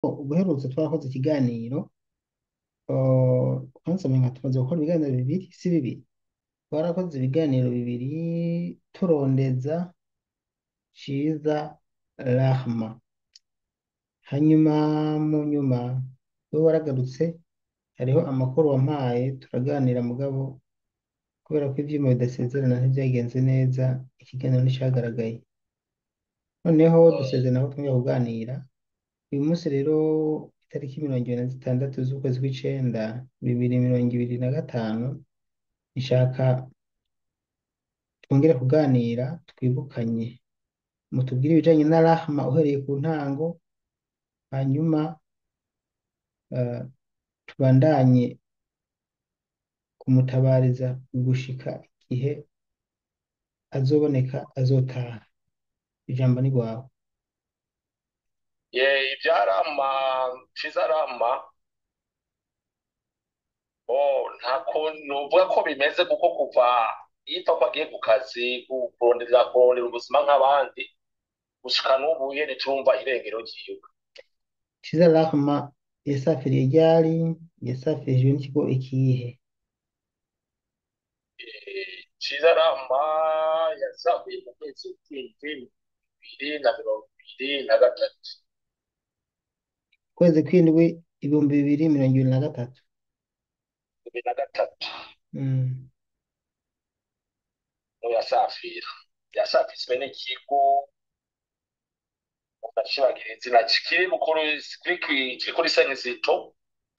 ubuherutse twarakoze ikiganiro twansomye nka tumaze gukora ibiganiro bibiri si bibiri twarakoze ibiganiro bibiri turondeza Ciza Rahma hanyuma mu nyuma we waragarutse hariho amakuru wampaye turaganira mugabo kubera ko ivyuma bidasezerana ntibyagenze neza ikiganiro nticyagaragaye noneho dusezerana ko twongera kuganira uyu munsi rero itariki 26 z'ukwezi kw'icenda 2025 nshaka twongere kuganira twibukanye mutubwire ibijanye na Rahma uhereye ku ntango hanyuma eh, tubandanye kumutabariza gushika igihe azoboneka azotaha ijambo ni rwawe. ibyarama kizarama nta kuntu uvuga ko bimeze kuko kuva yipfa ko agiye ku kazi kurondera ubuzima nk'abandi gushika n'ubu nyene turumva irengero ryiwe. Ciza Rahma yasafiriye ryari yasafirijwe n'ikigo ikihe? Kizarama yasahuye mu kwezi kw'indwi 2023 kwezi kw'indwi 2023. 2023 Mm. niho yasafiswe n'ikigo ndacibagira izina kiri kuri Senizito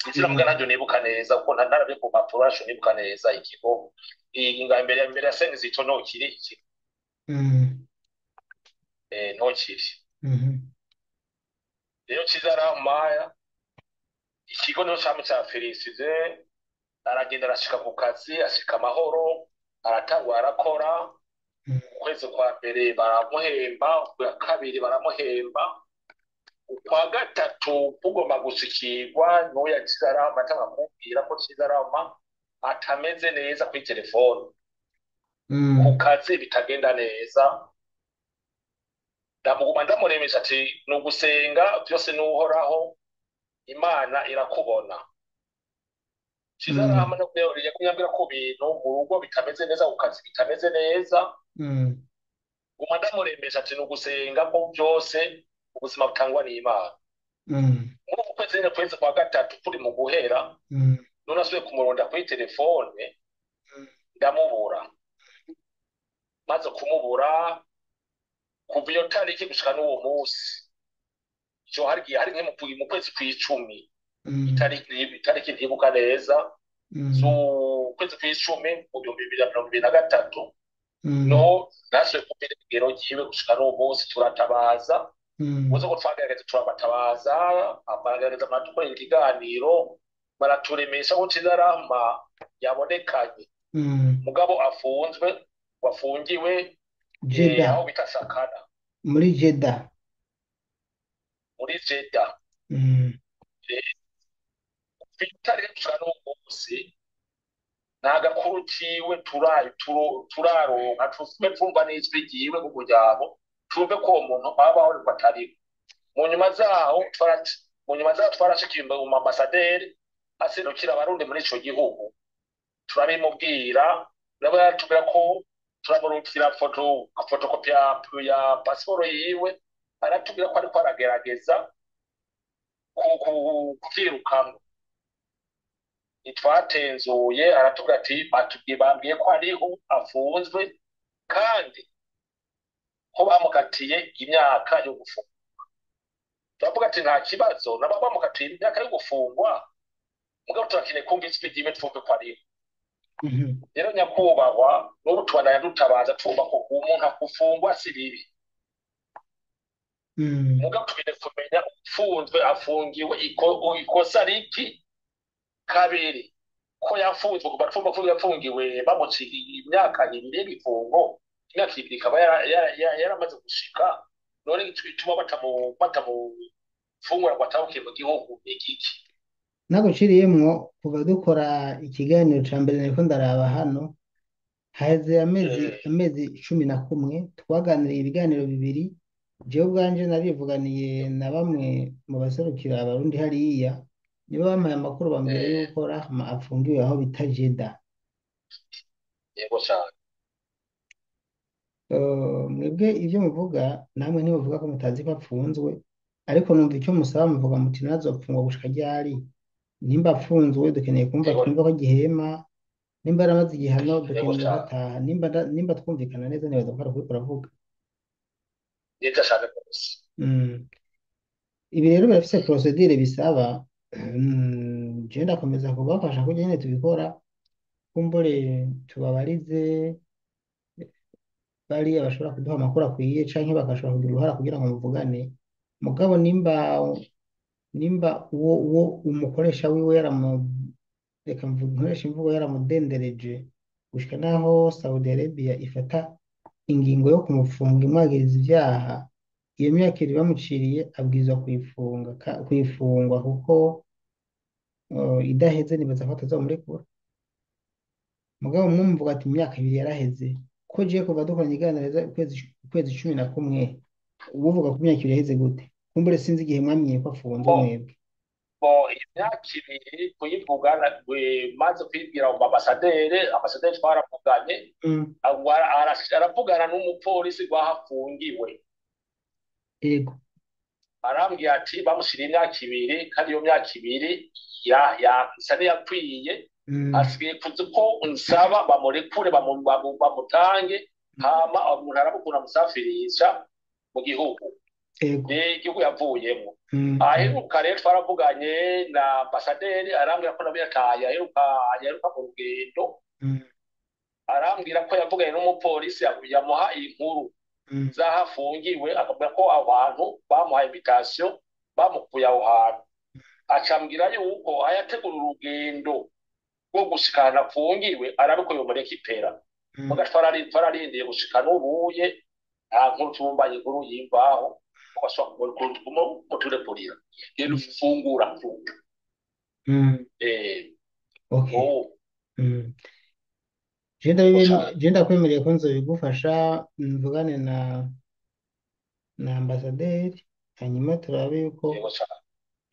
izina mbwa naryo nibuka neza kuko ntarabye ku mpapuro arasho nibuka neza ikigo imbere ya Senizito no kiri ikigo Mm. no kiri Mhm. rero Kizarama ikigo niho camwe ca Felicite aragenda arashika ku kazi ashika amahoro aratangwa arakora ukwezi kwa mbere baramuhemba ukwa kabiri baramuhemba ukwa gatatu kugomba gushikirwa n'uya Kizarama atanga kumbwira ko Kizarama atameze neza kuri telefone ku kazi bitagenda neza ndamuguma ndamuremesha ati ni ugusenga byose n'uhoraho Imana irakubona. Kizarama no kunyambira ko bintu mu rugo bitameze neza ku kazi bitameze neza guma ndamuremesha ati ni ugusenga ko byose ubuzima butangwa n'Imana. Muri uku kwezi kwa gatatu turi mu guhera none asubiye kumuronda kuri telefone ndamubura maze kumubura kuva iyo tariki gushika n'uwo munsi icyo hari mu kwezi kw'icumi itariki ntibuka neza z'ukwezi kw'icumi mu 2023 no nasubiye kumva irengero ryiwe gushika n'uwo munsi turatabaza ubuze ko twagerageza turabatabaza abagerageza baradukorera ikiganiro baraturemesha ko Kizarama yabonekanye mugabo wafungiwe aho bita Sakana muri Jeddah. Itariki gushika n'uwo munsi nta gakuru kiwe turaronka tume twumva n'ijwi ryiwe mu muryango twumve ko uwo muntu abaho ariko atariho. mu nyuma zaho twarashikiye mu ambasaderi aserukira abarundi muri ico gihugu turabimubwira nabo yaratubwira ko turamurukira fotokopi ya pasiporo yiwe aratubwira ko ariko aragerageza kuvyirukamwo ntitwatenzuye aratubwira ati bambwiye ko ariho afunzwe kandi ko bamukatiye imyaka yo gufungwa. Turavuga ati nta kibazo nabo bamukatiye imyaka yo gufungwa mugabo turakeneye kumva ijwi ryiwe twumve ko ariho. Rero nyakubahwa n'ubu tubandanya dutabaza twumva ko umuntu akufungwa si bibi mugabo tukeneye kumenya ufunzwe afungiwe ikosa riki kabiri ko yafunzwe kuva twumva ko yafungiwe bamuciye imyaka 2 y'igifungo imyaka 2 ikaba yaramaze gushika none bituma batamufungura ngo atahukiye mu gihugu igiki. Naguciriyemwo kuva dukora ikiganiro ca mbere nariko ndaraba hano haheze amezi 11 twaganiriye ibiganiro bibiri jewe ubwanje narivuganiye na bamwe mu baserukira abarundi hariya, nibo bampaye amakuru bambwira eh, yuko Rahma apfungiwe aho bita Jeda. yego cyane. Mwebwe ibyo muvuga namwe ntimuvuga ko mutazi ko apfunzwe, ariko numva icyo musaba muvuga muti ntazopfungwa gushika ryari. Nimba apfunzwe dukeneye kumva Yego, twumva ko gihema, nimba yaramaze igihano yego dukeneye ko cyane. ataha, nimba twumvikana neza nibaza ko ari ukuri kuravuga. Neza cyane rwose. Mm. Ibi rero birafise procedure bisaba, je ndakomeza kubafasha kugira nyine tubikora, kumbure tubabarize bariya bashobora kuduha amakuru akwiye canke bagashobora kugira uruhara kugira ngo muvugane. Mugabo nimba uwo umukoresha wiwe reka nkoresha imvugo yaramudendereje gushika naho Saudi Arabia ifata ingingo yo kumufunga imwagiriza ivyaha, iyo myaka ibiri bamuciriye abwirizwa kuyifungwa kuko idaheze nibaza ko atazomurekura. Mugabo umwe muvuga ati imyaka ibiri yaraheze, ko jiye kuva dukoranye iganiriza ukwezi 11, ubuvuga ku myaka ibiri yaheze gute? Kumbure sinzi igihe mwamenye ko afunzwe Bo mwebwe. bo imyaka ibiri kuyivuga maze kwibwira mu ambasaderi twaravuganye, Mm. aravugana n'umupolisi rwahafungiwe, Ego. arambwira ati bamushyira imyaka ibiri kandi iyo myaka ibiri isa n'iyakwiye, Mm. hasigaye kuzi ko nsaba bamurekure bamutange, hama umuntu arabukura amusafirisha mu gihugu Ego. igihugu yavuyemo. Mm. Aheruka rero twaravuganye na ambasaderi arambwira ko nawe yataye aheruka mu rugendo, Mm. arambwira ko yavuganye n'umupolisi yamuha inkuru Mm. z'aho afungiwe, akavuga ko abantu bamuhaye invitation bamukuye aho hantu, acambwira yuko ayategura urugendo rwo gushikana afungiwe arabiko yomureka ipera. Mm. Muga twararindiye gushika n'ubuye nta nkuru tumbaye inkuru yimbaho twashobora kumuturekurira rero ufungura mfunga. Mm. eh Okay. oh Mm. cyane. Je ndakwemereye ko nzobigufasha, mvugane na ambasaderi, hanyuma Yego cyane.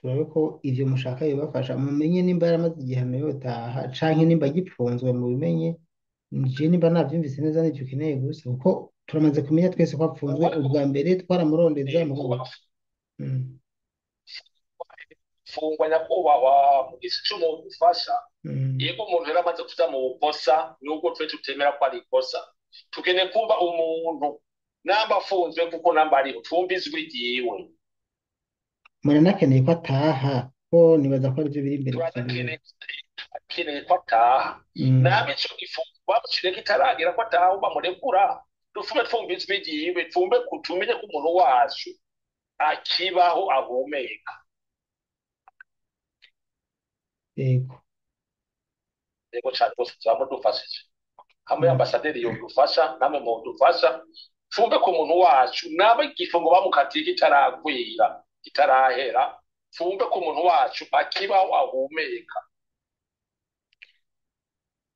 turabe ko ivyo mushaka bibafasha, mumenye nimba yaramaze igihano yotaha canke nimba agipfunzwe mubimenye. Je nimba navyumvise neza nicyo ukeneye gusa, kuko turamaze kumenya twese ko apfunzwe ubwa mbere twaramurondeza mugabo. Mm. Fungwa nyakubahwa mu gisi cy'umuntu ufasha. Mm. Yego umuntu yari amaze kuja mu bukosa, nubwo twe tutemera ko ari ikosa, tukeneye kumva umuntu namba afunzwe kuko namba ariho twumva ijwi ryiwe. Muranakeneye ko ataha, ko nibaza ko arivyo biri imbere kusubiza. Turakeneye ko ataha. Mm. Nabe ico gifungo bamucire kitaragira ko ataha bamurekura, dufume twumva ijwi ryiwe, tumenye ko umuntu wacu akibaho ahumeka. Yego. Yego cyane rwose turamudufashije, hamwe ambasaderi yodufasha namwe mudufasha, twumve ko umuntu wacu nabe igifungo bamukatiye kitaragwira kitarahera, twumve ko umuntu wacu akibaho ahumeka.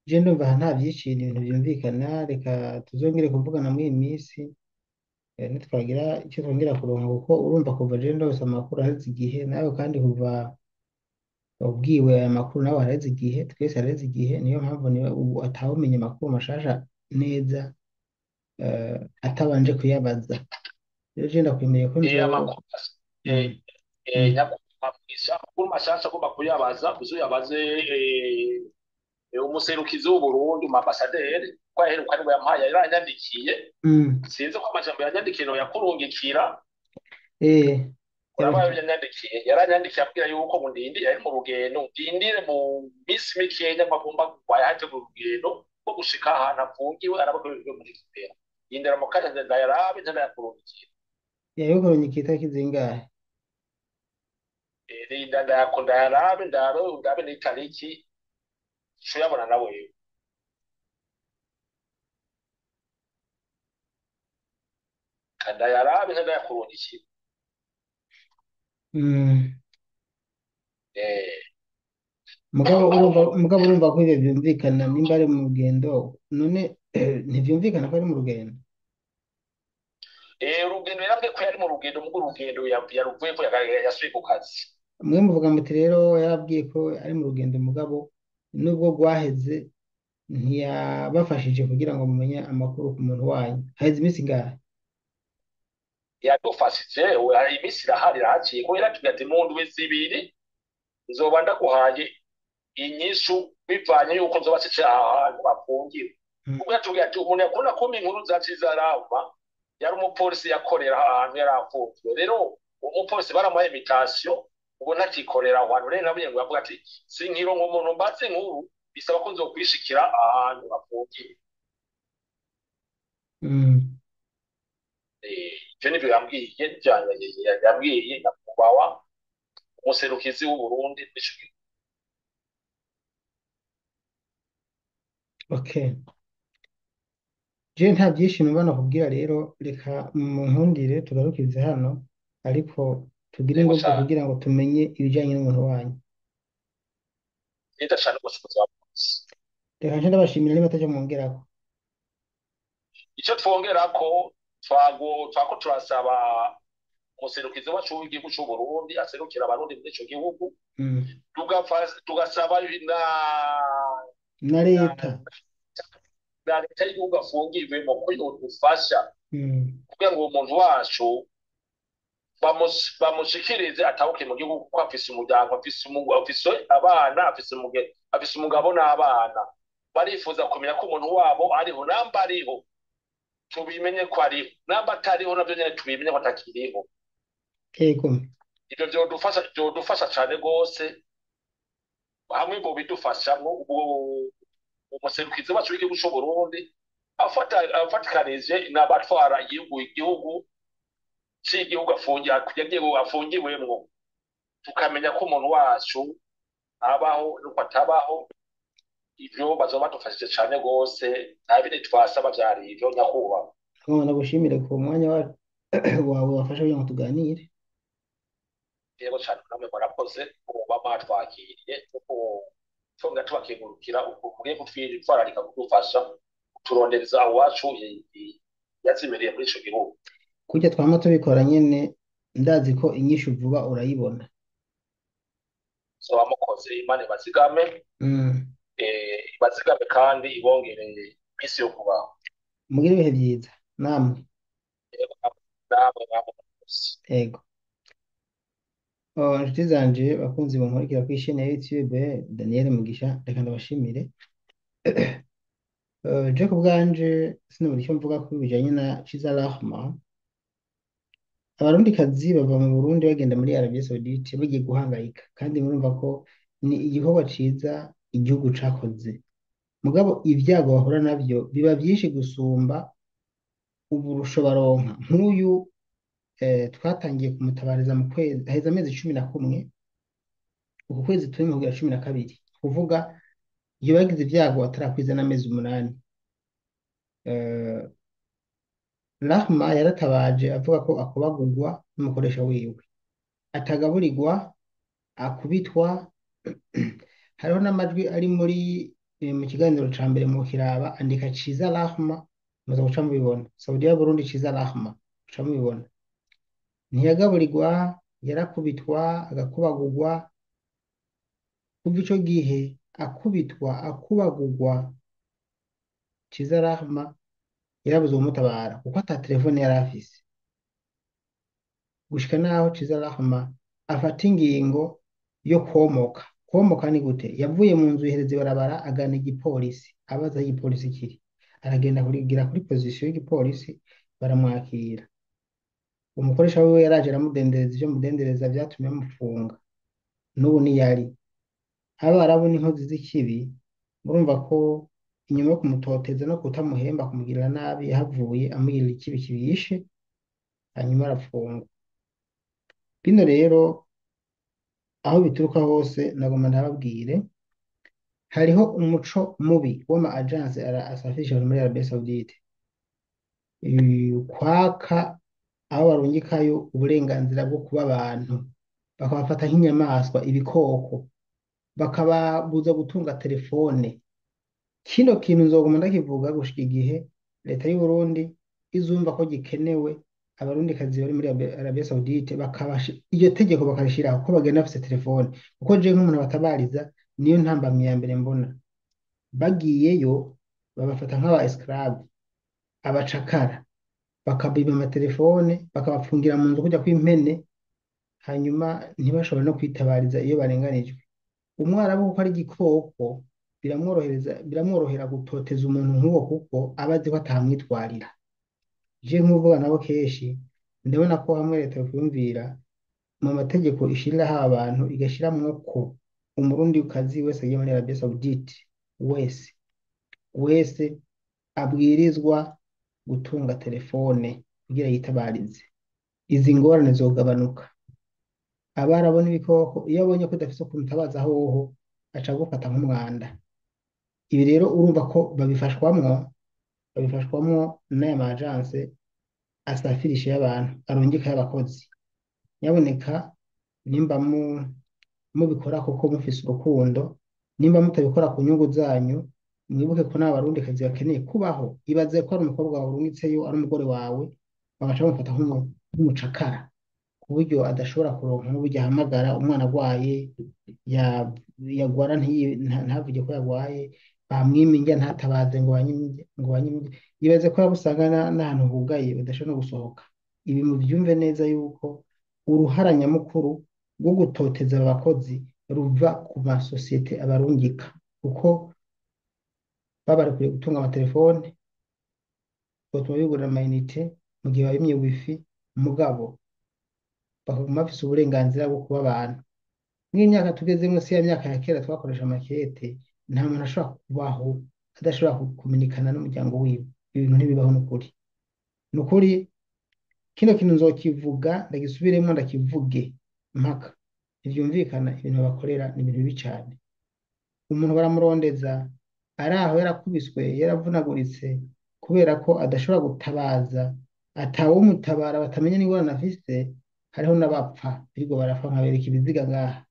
Je ndumva nta vyiciro ibintu vyumvikana, reka tuzongere kuvugana muri iyi minsi, nitwagira icyo twongera kuronka, kuko urumva kuva je ndose amakuru aheze igihe, nawe kandi kuva ubwiwe aya makuru nawe hareze igihe, twese hareze igihe, niyo mpamvu niwe ubu atawumenya amakuru mashasha neza, atabanje kuyabaza. Rero je ndakwemeye ko Amakuru Mm. Mm. nyakubahwa amakuru mashasha agomba kuyabaza uzuyabaze umuserukizi w'Uburundi mu ambasaderi ko yaheruka niwe yampaye yaranyandikiye. Mm. Sinzi ko amajambo yanyandikiye no yakurungikira. Eh, Urabaye yaranyandikiye abwira yuko ngo ndindire ari mu rugendo, ndindire mu minsi mikenya ko agomba kubaye hategura urugendo rwo gushika ahantu afungiwe arabakorerwa muri Kipera. Yindira mu kanya ndayarabe ndayakurungikira. yayokoronye itariki zingahe? Rinda ndayarabe ndabe n'itariki tuyabona nawe. Ndayarabe ndayakurungikira. Mm. Eh Mugabo urumva ko ibyo byumvikana nimba ari mu rugendo, none ntibyumvikana ko ari mu rugendo. urugendo yarambwiye ko yari mu rugendo mu rugendo yaruvuye ko yasubiye ku kazi. mwe muvuga muti rero yarabwiye ko ari mu rugendo mugabo nubwo rwaheze ntiyabafashije kugira ngo mumenye amakuru ku muntu wanyu haheze iminsi ingahe? Yadufashije iminsi irahari irahaciye ko yaratubwiye ati mu ndwi zibiri nzoba ndaguhaye inyishu bivanye yuko nzoba nsice ahantu bafungiwe. ubwo yatubwiye ati umuntu yakunda kumpa inkuru zacu zaramba yari umupolisi yakorera ahantu yari afunzwe. rero umupolisi baramuhaye imitasiyo ubu ntakikorera aho hantu. rero nabwiye ngo yavuga ati sinkironka umuntu mbatse inkuru bisaba ko nzokwishikira ahantu bafungiwe. ivyo nivyo yambwiye yambwiye nyakubahwa umuserukizi w'Uburundi n'ico gihugu. Okay. Je nta byishimo mbana kubwira rero reka mu nkundire tugarukirize hano ariko tugire ingoga kugira ngo tumenye ibijyanye n'umuntu wanyu. Nita cyane rwose kuzamuzi. Reka nje ndabashimira niba ataje mwongerako. Icyo twongerako twako turasaba umuserukizi wacu w'igihugu cy'u Burundi aserukira abarundi muri ico gihugu tugasaba na leta y'igihugu afungiwemo ko yodufasha kugira ngo umuntu wacu bamushikirize atahuke mu gihugu kuko afise umuryango afise abana afise umugabo n'abana. barifuza kumenya ko umuntu wabo ariho namba ariho tubimenye ko ariho namba atariho nabyo nyene tubimenye ko atakiriho. Ego ivyo vyodufasha cane rwose hamwe bo bidufashamwo umuserukizi wacu w'igihugu cy'u Burundi afatikanije n'abatwara igihugu cy'igihugu afungiwemwo tukamenya ko umuntu wacu abaho nuko atabaho. ivyo bazoba badufashije cane rwose nta bindi twasaba vyari ivyo nyakubahwa. nagushimire ku mwanya wawe wafashe kugira ngo tuganire. yego cyane namwe murakoze kuba mwatwakiriye kuko twongera tubakengurukira mugiye kutwitwararika kudufasha kuturondereza awacu yazimereye muri ico gihugu. Kurya twama tubikora nyene ndazi ko inyishu vuba urayibona. soba mukoze Imana ibazigame ibazigame kandi ibongereye iminsi yo kubaho. Mugire ibihe byiza namwe. Ego inshuti zanje bakunzi bankurikira kuri chaîne ya YouTube Daniel Mugisha reka ndabashimire. je ku bwanje sinabura icyo mvuga ko bijanye na Ciza Rahma. Abarundikazi bava mu Burundi bagenda muri Arabie Saoudite bagiye guhangayika kandi murumva ko ni igikorwa ciza igihugu cakoze mugabo ibyago bahura nabyo biba byinshi gusumba uburusho baronka. Nk'uyu twatangiye kumutabariza mu kwezi haheze amezi 11 uku kwezi turimo kugira 12 kuvuga iyo bagize ibyago atarakwiza n'amezi 8. Rahma yaratabaje avuga ko akubagurwa n'umukoresha wiwe atagaburirwa akubitwa. hariho n'amajwi ari muri mu kiganiro ca mbere mu kiraba andika Ciza Rahma muza guca mubibona. Saudi ya Burundi Ciza Rahma guca mubibona. Ntiyagaburirwa yarakubitwa agakubagurwa kuva ico gihe akubitwa akubagurwa. Ciza Rahma yarabuze umutabara kuko ata telefone yari afise gushika naho Ciza Rahma afata ingingo yo komoka ni gute yavuye mu nzu ihereza ibarabara agana igipolisi abaza aho igipolisi kiri aragenda kugira kuri position y'igipolisi baramwakira. Umukoresha wiwe yaraje aramudendereza ivyo mudendereza vyatumye amufunga n'ubu niyari. Abarabu n'inkozi z'ikibi murumva ko inyuma yo kumutoteza no kutamuhemba kumugirira nabi yahavuye amugirira ikibi kibishe hanyuma arafungwa. Bino rero aho bituruka hose nagomba ntababwire hariho umuco mubi w'ama agence asafisha muri Arabie Saoudite kwaka aho barungikayo uburenganzira bwo kuba abantu bakabafata nk'inyamaswa ibikoko bakababuza gutunga telefone. Kino kintu nzoguma ndakivuga gushika igihe leta y'u Burundi izumva ko gikenewe abarundikazi bari muri Arabia Saudite iryo tegeko bakarishiraho ko bagenda bafite telefone, kuko je nk'umuntu batabariza niyo ntambamye ya mbere mbona. Bagiyeyo babafata nk'aba esclave, abacakara, bakabiba amatelefone bakabapfungira mu nzu kujya kw'impene, hanyuma ntibashobore no kwitabariza iyo barenganijwe. Umwarabu kuko ari igikoko biramworohera gutoteza umuntu nk'uwo kuko aba azi ko atamwitwarira. Je nk'uvuga nabo kenshi ndabona ko hamwe leta yokwiyumvira mu mategeko ishiriraho abantu igashiramwo ko umurundikazi wese agiye muri Arabia Saudite wese abwirizwa gutunga telefone kugira yitabarize. Izi ngorane zogabanuka. Abarabona ibikoko iyo abonye ko udafise ukuntu utabaza hoho aca gufata nk'umwanda. Ibi rero urumva ko babifashwamwo n'aya majanse asafirisha y'abantu arungika y'abakozi. Nyaboneka nimba mubikora kuko mufise urukundo, nimba mutabikora ku nyungu zanyu, mwibuke ko n'abarundikazi bakeneye kubaho. Ibaze ko ari umukobwa wawe urungitseyo, ari umugore wawe, bagaca bamufata nk'umucakara ku buryo adashobora kuronka n'uburyo ahamagara umwana agwaye, yagwara ntavuge ko yagwaye, bamwima indya ntatabaze ngo banyime. Ibaze ko yabusanga n'ahantu hugaye badashobora no gusohoka. Ibi mubyumve neza yuko uruhara nyamukuru rwo gutoteza abakozi ruva ku masosiyete abarungika, kuko baba barekwiye gutunga amatelefone, batuma bigurira amayinite mu gihe babimye wifi, mugabo bakaguma bafise uburenganzira bwo kuba abantu. Nk'imyaka tugeze munsi ya myaka ya kera twakoresha amakete, nta muntu ashobora kubaho adashobora kumenyekana n'umuryango wiwe. Ibintu ntibibaho n'ukuri. N'ukuri kino kintu nzokivuga ndagisubiremo ndakivuge mpaka ntivyumvikana. Ibintu bakorera ni ibintu bibi cane. Umuntu baramurondeza ari aho yarakubiswe yaravunaguritse kubera ko adashobora gutabaza, atawumutabara, batamenya n'ingorane afise. Hariho n'abapfa birirwa barapfa nkabereka ibiziga ngaha,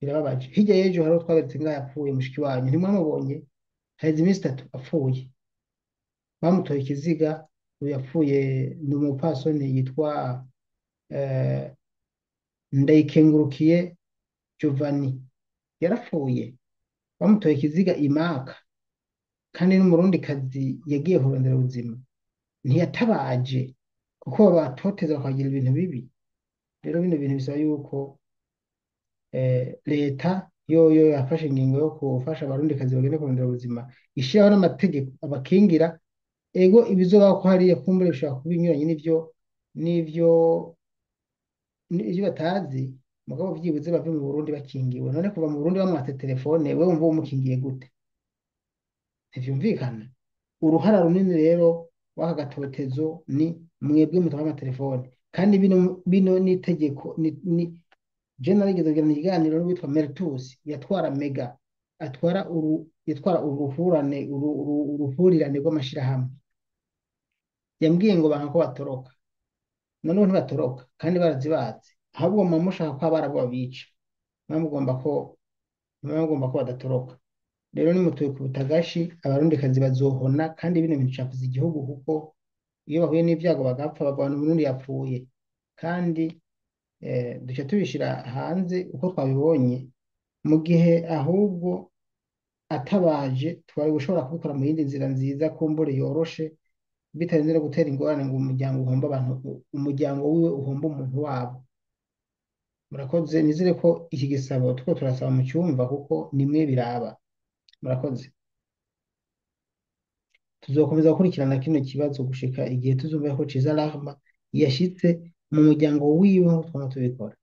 birababaje. Hirya y'ejo hariho twaberetse ngaha yapfuye mushiki wanyu, ntimwamubonye? Haheze iminsi 3 apfuye, bamutoye ikiziga. Uyu yapfuye ni umupasoni yitwa Ndayikengurukiye Giovanni, yarapfuye bamutoye ikiziga imaka, kandi n'umurundikazi yagiye kurondera ubuzima ntiyatabaje kuko babatoteza bakagira ibintu bibi. Rero bino bintu bisaba yuko leta yoyo yafashe ingingo yo gufasha abarundikazi bagende kurondera ubuzima, ishiraho n'amategeko abakingira. Ego ibizobaho ko hariya kumbure bishobora kuba binyuranye n'ivyo batazi, mugabo vyibuze bave mu Burundi bakingiwe. None kuva mu Burundi bamwatse telefone, wewe wumva umukingiye gute? Ntivyumvikana. Uruhara runini rero w'aka gatotezo ni mwebwe mutwara amatelefone, kandi bino n'itegeko. Je narigeze kugirana ikiganiro n'uwitwa Mertus yatwara Mega, yatwara uruhurirane rw'amashirahamwe. Yambwiye ngo banka ko batoroka, noneho ntibatoroka kandi barazibatse, ahubwo mama mushaka ko abarabu babica, mugomba ko badatoroka. Rero nimutuye ku butagashi, abarundikazi bazohona, kandi bino bintu cafuza igihugu, kuko iyo bahuye n'ivyago bagapfa bagwana umurundi yapfuye. Kandi duca tubishira hanze uko twabibonye, mu gihe ahubwo atabaje twari gushobora kubikora mu yindi nzira nziza kumbure yoroshe, bitarinze no gutera ingorane ngo umuryango wiwe uhomba umuntu wabo. Murakoze. Nizere ko iki gisabo tuko turasaba mu cyumva, kuko nimwe biraba. Murakoze. Tuzokomeza gukurikirana kino kibazo gushika igihe tuzumva ko Ciza Rahma yashitse mu muryango wiwe nk'uko twama tubikora.